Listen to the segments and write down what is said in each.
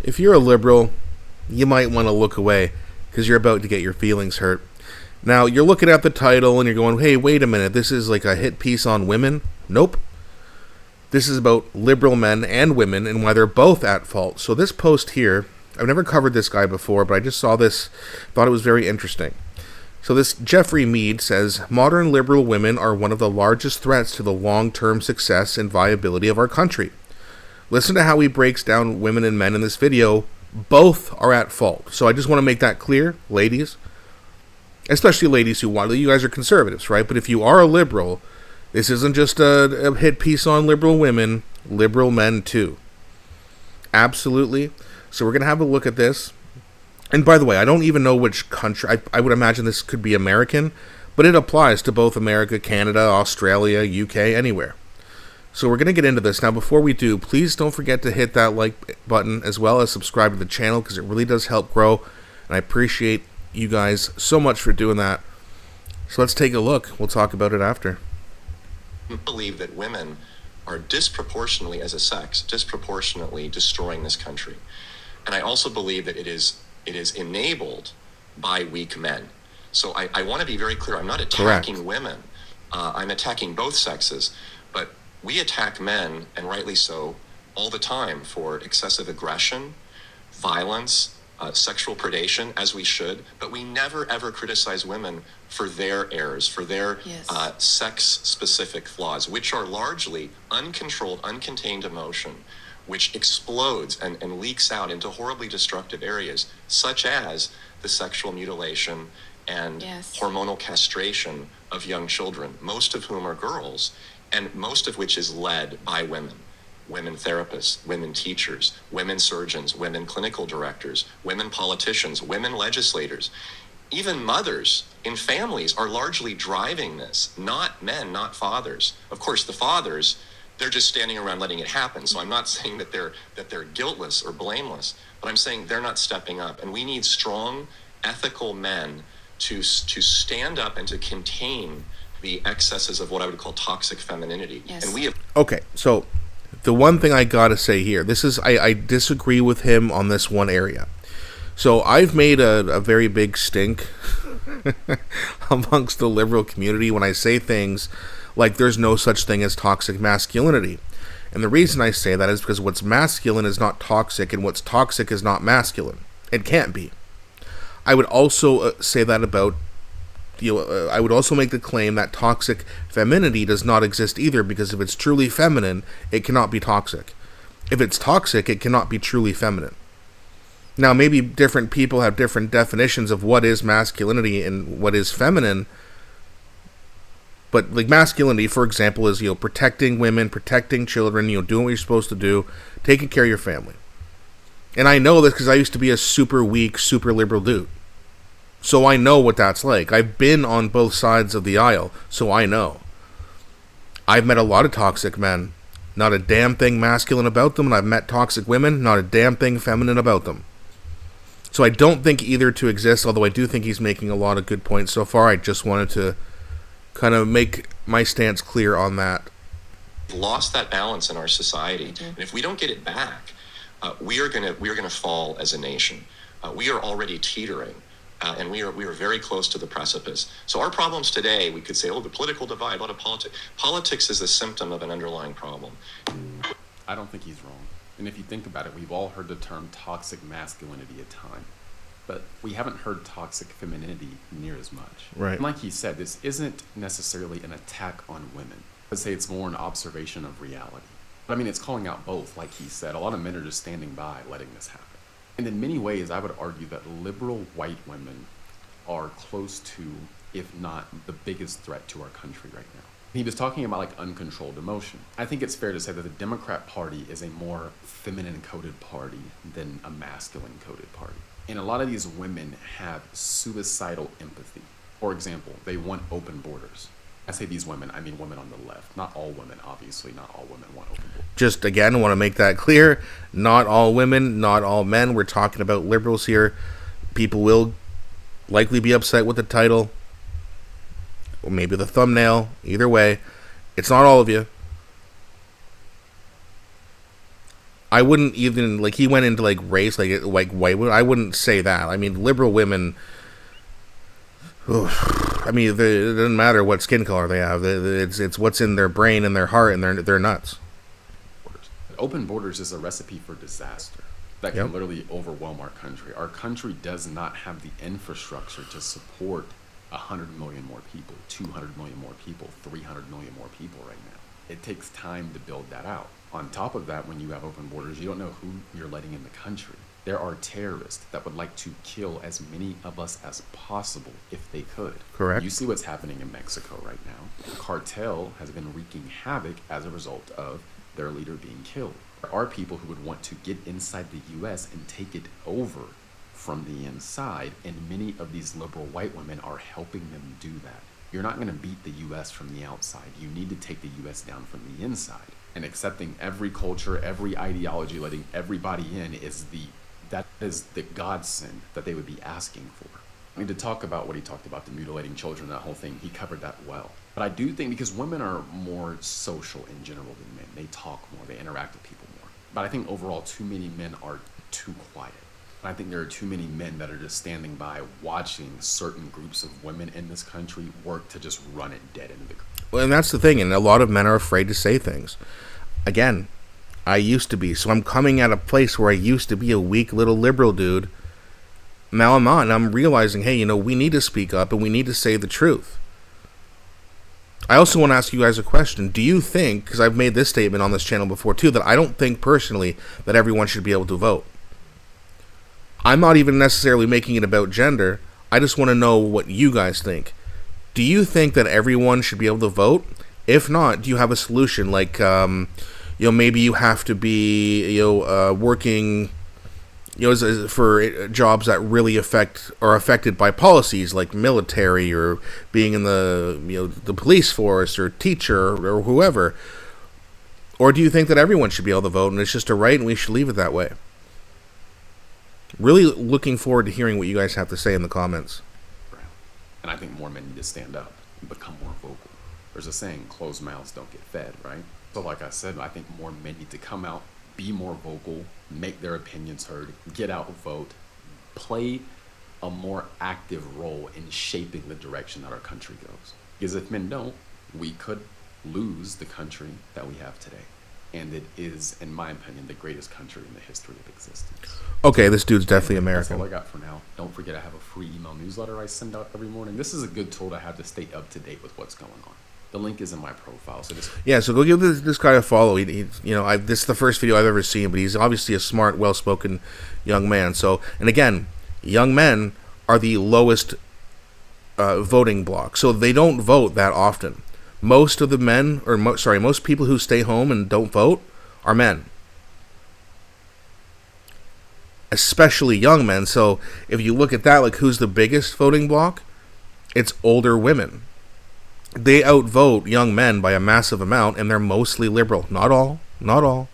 If you're a liberal, you might want to look away because you're about to get your feelings hurt. Now, you're looking at the title and you're going, hey, wait a minute, this is like a hit piece on women? Nope. This is about liberal men and women and why they're both at fault. So this post here, I've never covered this guy before, but I just saw this, thought it was very interesting. So this Jeffrey Mead says, modern liberal women are one of the largest threats to the long-term success and viability of our country. Listen to how he breaks down women and men in this video. Both are at fault. So I just want to make that clear, ladies. Especially ladies who want, you guys are conservatives, right? But if you are a liberal, this isn't just a hit piece on liberal women, liberal men too. Absolutely. So we're going to have a look at this. And by the way, I don't even know which country. I would imagine this could be American, but it applies to both America, Canada, Australia, UK, anywhere. So we're going to get into this. Now, before we do, please don't forget to hit that like button as well as subscribe to the channel because it really does help grow. And I appreciate you guys so much for doing that. So let's take a look. We'll talk about it after. I believe that women are disproportionately, as a sex, disproportionately destroying this country. And I also believe that it is enabled by weak men. So I want to be very clear. I'm not attacking Correct. women. I'm attacking both sexes. But we attack men, and rightly so, all the time for excessive aggression, violence, sexual predation, as we should, but we never ever criticize women for their errors, for their sex-specific flaws, which are largely uncontrolled, uncontained emotion, which explodes and leaks out into horribly destructive areas, such as the sexual mutilation and hormonal castration of young children, most of whom are girls, and most of which is led by women. Women therapists, women teachers, women surgeons, women clinical directors, women politicians, women legislators. Even mothers in families are largely driving this, not men, not fathers. Of course, the fathers, they're just standing around letting it happen. So I'm not saying that they're guiltless or blameless, but I'm saying they're not stepping up. And we need strong, ethical men to stand up and to contain the excesses of what I would call toxic femininity. And we have... Okay, so the one thing I gotta say here, this is, I disagree with him on this one area. So I've made a very big stink amongst the liberal community when I say things like there's no such thing as toxic masculinity. And the reason I say that is because what's masculine is not toxic, and what's toxic is not masculine. It can't be. I would also say that about, I would also make the claim that toxic femininity does not exist either, because if it's truly feminine, it cannot be toxic. If it's toxic, it cannot be truly feminine. Now, maybe different people have different definitions of what is masculinity and what is feminine, but like masculinity, for example, is, protecting women, protecting children, doing what you're supposed to do, taking care of your family. And I know this because I used to be a super weak, super liberal dude. So I know what that's like. I've been on both sides of the aisle, so I know. I've met a lot of toxic men. Not a damn thing masculine about them, and I've met toxic women. Not a damn thing feminine about them. So I don't think either to exist, although I do think he's making a lot of good points so far. I just wanted to kind of make my stance clear on that. We've lost that balance in our society. And if we don't get it back, we are gonna fall as a nation. We are already teetering. And we are very close to the precipice. So our problems today, we could say, the political divide, a lot of politics. Politics is a symptom of an underlying problem. I don't think he's wrong. And if you think about it, we've all heard the term toxic masculinity at times, but we haven't heard toxic femininity near as much. Right. And like he said, this isn't necessarily an attack on women. I'd say it's more an observation of reality. But I mean, it's calling out both, like he said. A lot of men are just standing by letting this happen. And in many ways, I would argue that liberal white women are close to, if not the biggest threat to our country right now. He was talking about uncontrolled emotion. I think it's fair to say that the Democrat Party is a more feminine-coded party than a masculine-coded party. And a lot of these women have suicidal empathy. For example, they want open borders. I say these women, I mean women on the left. Not all women, obviously. Not all women want open borders. Just, again, want to make that clear. Not all women, not all men. We're talking about liberals here. People will likely be upset with the title, or maybe the thumbnail. Either way, it's not all of you. I wouldn't even, like, he went into, like, race, like white women. I wouldn't say that. I mean, liberal women, I mean, it doesn't matter what skin color they have. It's what's in their brain and their heart, and they're nuts. Open borders is a recipe for disaster that can literally overwhelm our country. Our country does not have the infrastructure to support 100 million more people, 200 million more people, 300 million more people right now. It takes time to build that out. On top of that, when you have open borders, you don't know who you're letting in the country. There are terrorists that would like to kill as many of us as possible if they could. Correct. You see what's happening in Mexico right now. The cartel has been wreaking havoc as a result of their leader being killed. There are people who would want to get inside the U.S. and take it over from the inside, and many of these liberal white women are helping them do that. You're not going to beat the U.S. from the outside. You need to take the U.S. down from the inside. And accepting every culture, every ideology, letting everybody in is the godsend that they would be asking for. I need to talk about what he talked about, the mutilating children, that whole thing. He covered that well. But I do think, because women are more social in general than men, they talk more, they interact with people more. But I think overall, too many men are too quiet. And I think there are too many men that are just standing by watching certain groups of women in this country work to just run it dead into the ground. Well, and that's the thing, and a lot of men are afraid to say things. Again, I used to be, so I'm coming at a place where I used to be a weak little liberal dude. Now I'm not, and I'm realizing, hey, we need to speak up, and we need to say the truth. I also want to ask you guys a question. Do you think, because I've made this statement on this channel before too, that I don't think personally that everyone should be able to vote. I'm not even necessarily making it about gender. I just want to know what you guys think. Do you think that everyone should be able to vote? If not, do you have a solution? Like, maybe you have to be, working, for jobs that really are affected by policies like military, or being in the police force, or teacher, or whoever. Or do you think that everyone should be able to vote and it's just a right and we should leave it that way? Really looking forward to hearing what you guys have to say in the comments. And I think more men need to stand up and become more vocal. There's a saying, closed mouths don't get fed, right? So like I said, I think more men need to come out, be more vocal, make their opinions heard, get out, vote, play a more active role in shaping the direction that our country goes. Because if men don't, we could lose the country that we have today. And it is, in my opinion, the greatest country in the history of existence. Okay, this dude's definitely American. That's all I got for now. Don't forget I have a free email newsletter I send out every morning. This is a good tool to have to stay up to date with what's going on. The link is in my profile. So so go give this guy a follow. This is the first video I've ever seen, but he's obviously a smart, well-spoken young man. So, and again, young men are the lowest voting block, so they don't vote that often. Most of the men, most people who stay home and don't vote are men. Especially young men. So if you look at that, like, who's the biggest voting block? It's older women. They outvote young men by a massive amount, and they're mostly liberal. Not all.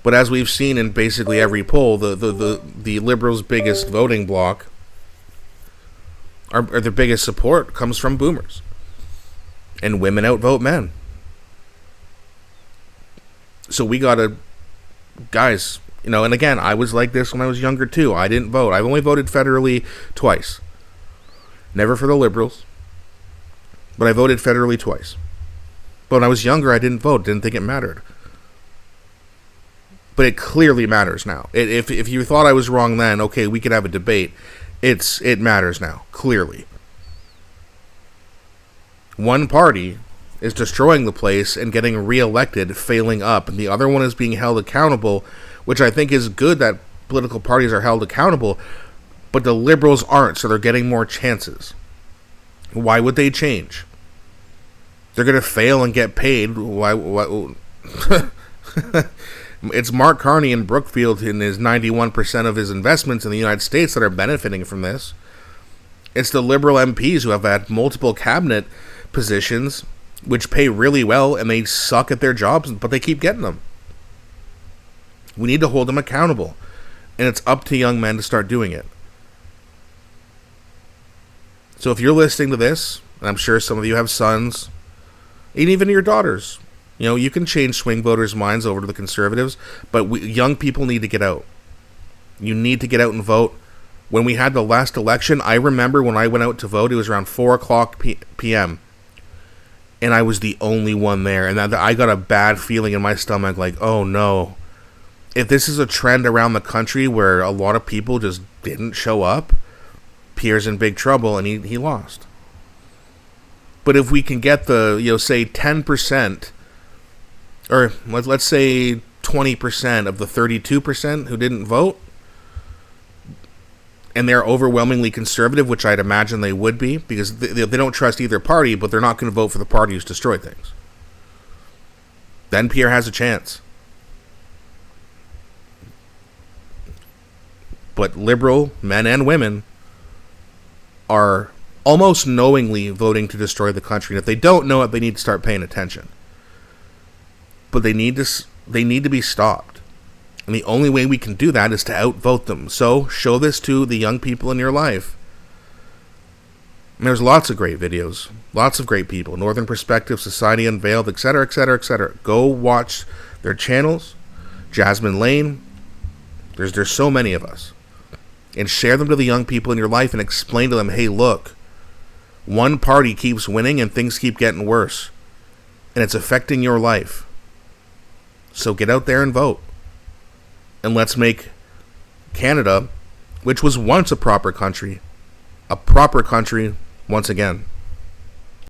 But as we've seen in basically every poll, the liberals' biggest voting block, or their biggest support, comes from boomers. And women outvote men. So we gotta, guys, and again, I was like this when I was younger too. I didn't vote. I've only voted federally twice. Never for the liberals. But I voted federally twice. But when I was younger, I didn't vote. Didn't think it mattered. But it clearly matters now. If you thought I was wrong then, okay, we could have a debate. It matters now, clearly. One party is destroying the place and getting reelected, failing up, and the other one is being held accountable, which I think is good that political parties are held accountable, but the liberals aren't, so they're getting more chances. Why would they change? They're going to fail and get paid. Why? It's Mark Carney in Brookfield in his 91% of his investments in the United States that are benefiting from this. It's the liberal MPs who have had multiple cabinet positions, which pay really well, and they suck at their jobs, but they keep getting them. We need to hold them accountable, and it's up to young men to start doing it. So if you're listening to this, and I'm sure some of you have sons, and even your daughters, You know, you can change swing voters' minds over to the Conservatives, but young people need to get out. You need to get out and vote. When we had the last election, I remember when I went out to vote, it was around 4 o'clock p.m., and I was the only one there, and I got a bad feeling in my stomach, like, oh no. If this is a trend around the country where a lot of people just didn't show up, Pierre's in big trouble, and he lost. But if we can get the, say 10%, or let's say 20% of the 32% who didn't vote, and they're overwhelmingly conservative, which I'd imagine they would be, because they don't trust either party, but they're not going to vote for the party who's destroyed things. Then Pierre has a chance. But liberal men and women are almost knowingly voting to destroy the country. And if they don't know it, they need to start paying attention. But they need to be stopped. And the only way we can do that is to outvote them. So show this to the young people in your life. And there's lots of great videos, lots of great people, Northern Perspective, Society Unveiled, etc., etc., etc. Go watch their channels. Jasmine Lane. There's so many of us. And share them to the young people in your life and explain to them, hey, look, one party keeps winning and things keep getting worse. And it's affecting your life. So get out there and vote. And let's make Canada, which was once a proper country once again.